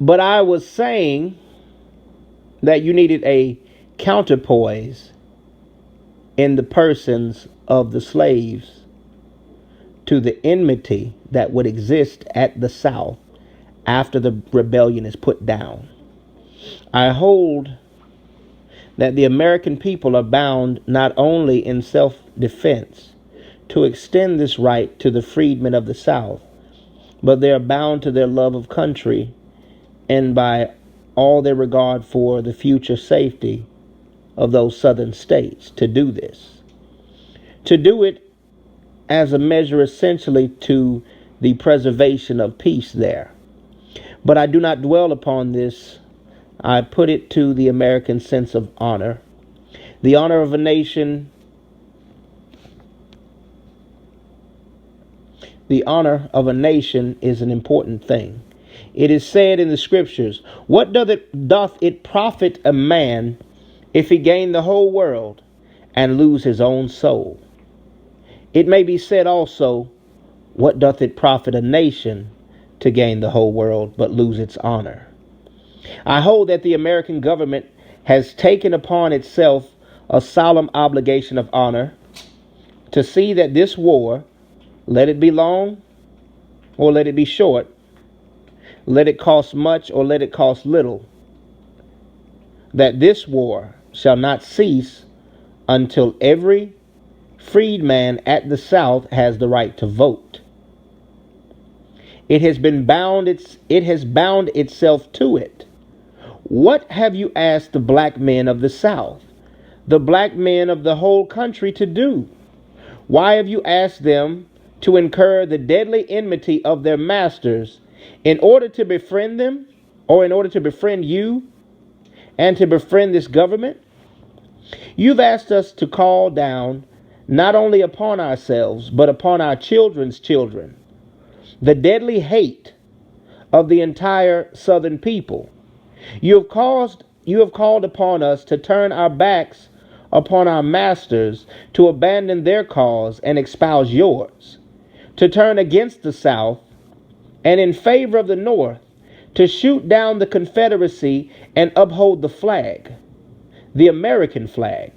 But I was saying that you needed a counterpoise in the persons of the slaves to the enmity that would exist at the South after the rebellion is put down. I hold that the American people are bound not only in self-defense to extend this right to the freedmen of the South, but they are bound to their love of country and by all their regard for the future safety of those southern states to do this. To do it as a measure essentially to the preservation of peace there. But I do not dwell upon this. I put it to the American sense of honor. The honor of a nation, the honor of a nation is an important thing. It is said in the scriptures, what doth it profit a man if he gain the whole world and lose his own soul? It may be said also, what doth it profit a nation to gain the whole world but lose its honor? I hold that the American government has taken upon itself a solemn obligation of honor to see that this war, let it be long or let it be short, let it cost much or let it cost little, that this war shall not cease until every freedman at the South has the right to vote. It has bound itself to it. What have you asked the black men of the South, the black men of the whole country to do? Why have you asked them to incur the deadly enmity of their masters in order to befriend them, or in order to befriend you and to befriend this government? You've asked us to call down not only upon ourselves, but upon our children's children, the deadly hate of the entire Southern people. You have called upon us to turn our backs upon our masters, to abandon their cause and espouse yours, to turn against the South and in favor of the North, to shoot down the Confederacy and uphold the flag, the American flag.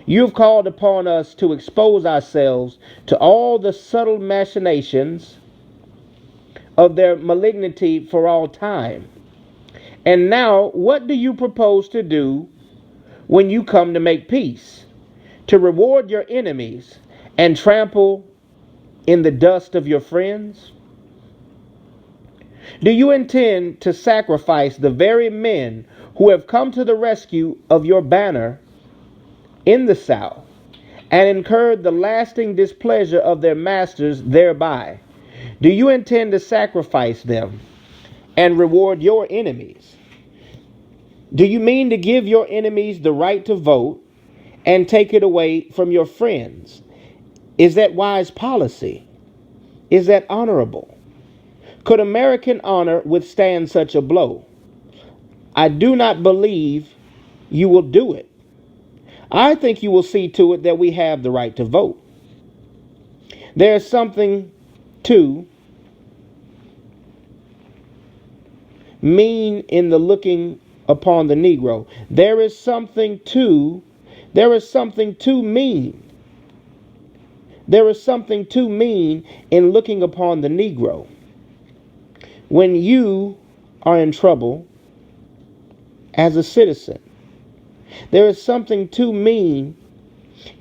You have called upon us to expose ourselves to all the subtle machinations of their malignity for all time. And now, what do you propose to do when you come to make peace? To reward your enemies and trample in the dust of your friends? Do you intend to sacrifice the very men who have come to the rescue of your banner in the South and incurred the lasting displeasure of their masters thereby? Do you intend to sacrifice them and reward your enemies? Do you mean to give your enemies the right to vote and take it away from your friends? Is that wise policy? Is that honorable? Could American honor withstand such a blow? I do not believe you will do it. I think you will see to it that we have the right to vote. There is something, too, mean in the looking upon the Negro. There is something too mean. There is something too mean in looking upon the Negro. When you are in trouble as a citizen, there is something too mean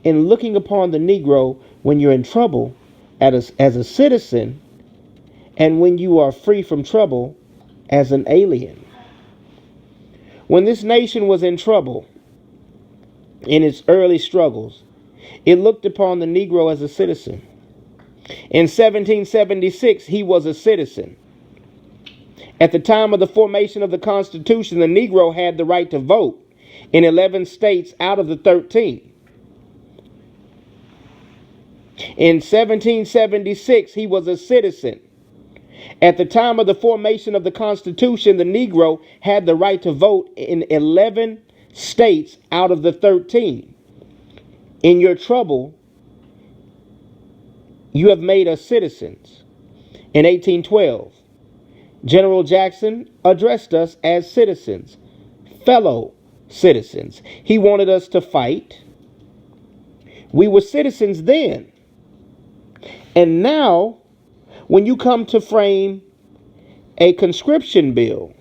in looking upon the Negro when you're in trouble as a citizen, and when you are free from trouble as an alien. When this nation was in trouble in its early struggles, it looked upon the Negro as a citizen. In 1776, he was a citizen. At the time of the formation of the Constitution, the Negro had the right to vote in 11 states out of the 13. In 1776, he was a citizen. At the time of the formation of the Constitution, the Negro had the right to vote in 11 states out of the 13. In your trouble, you have made us citizens. In 1812, General Jackson addressed us as citizens, fellow citizens. He wanted us to fight. We were citizens then. And now, when you come to frame a conscription bill,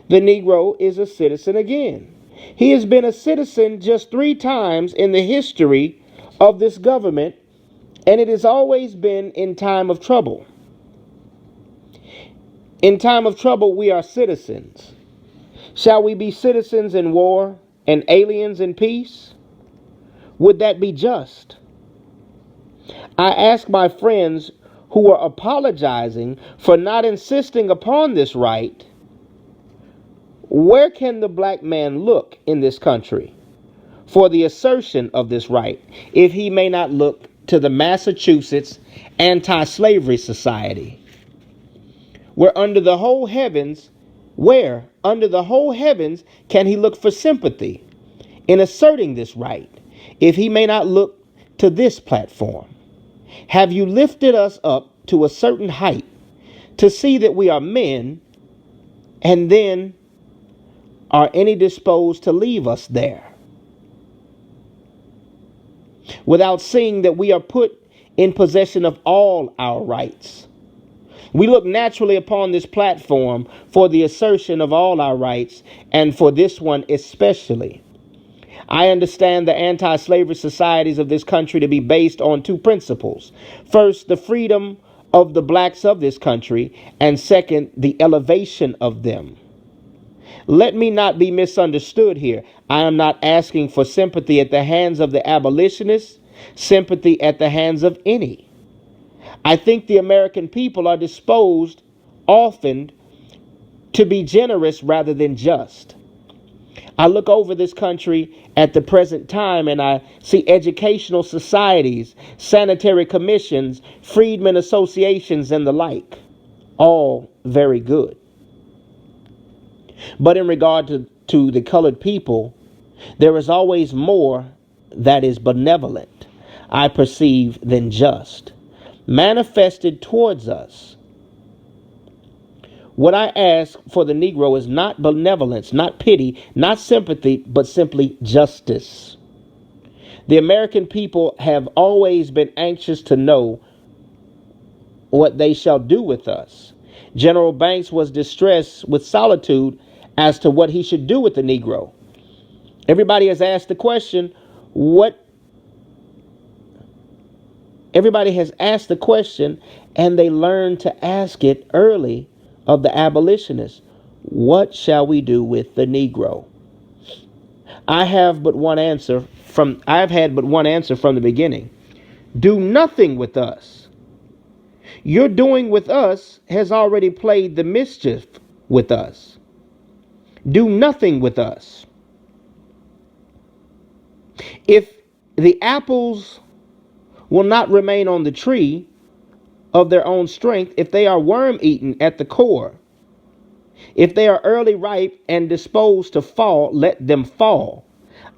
the Negro is a citizen again. He has been a citizen just 3 times in the history of this government, and it has always been in time of trouble. In time of trouble, we are citizens. Shall we be citizens in war and aliens in peace? Would that be just? I ask my friends who are apologizing for not insisting upon this right, where can the black man look in this country for the assertion of this right if he may not look to the Massachusetts Anti-Slavery Society? Where under the whole heavens can he look for sympathy in asserting this right if he may not look to this platform? Have you lifted us up to a certain height to see that we are men, and then are any disposed to leave us there without seeing that we are put in possession of all our rights? We look naturally upon this platform for the assertion of all our rights, and for this one especially. I understand the anti-slavery societies of this country to be based on 2 principles. First, the freedom of the blacks of this country, and second, the elevation of them. Let me not be misunderstood here. I am not asking for sympathy at the hands of the abolitionists, sympathy at the hands of any. I think the American people are disposed often to be generous rather than just. I look over this country at the present time and I see educational societies, sanitary commissions, freedmen associations, and the like. All very good. But in regard to the colored people, there is always more that is benevolent, I perceive, than just, manifested towards us. What I ask for the Negro is not benevolence, not pity, not sympathy, but simply justice. The American people have always been anxious to know what they shall do with us. General Banks was distressed with solitude as to what he should do with the Negro. Everybody has asked the question, Everybody has asked the question, and they learned to ask it early of the abolitionists. What shall we do with the Negro? I've had but one answer from the beginning. Do nothing with us. Your doing with us has already played the mischief with us. Do nothing with us. If the apples will not remain on the tree of their own strength, if they are worm-eaten at the core, if they are early ripe and disposed to fall, let them fall.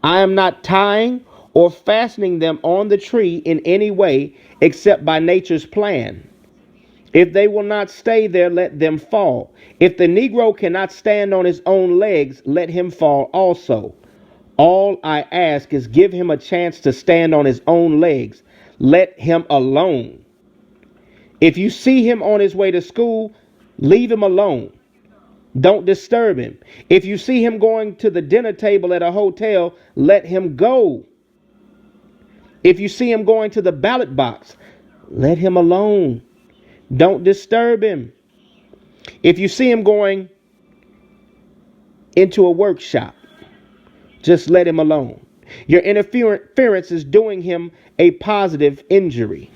I am not tying or fastening them on the tree in any way except by nature's plan. If they will not stay there, let them fall. If the Negro cannot stand on his own legs, let him fall also. All I ask is give him a chance to stand on his own legs. Let him alone. If you see him on his way to school, leave him alone. Don't disturb him. If you see him going to the dinner table at a hotel, let him go. If you see him going to the ballot box, let him alone. Don't disturb him. If you see him going into a workshop, just let him alone. Your interference is doing him a positive injury.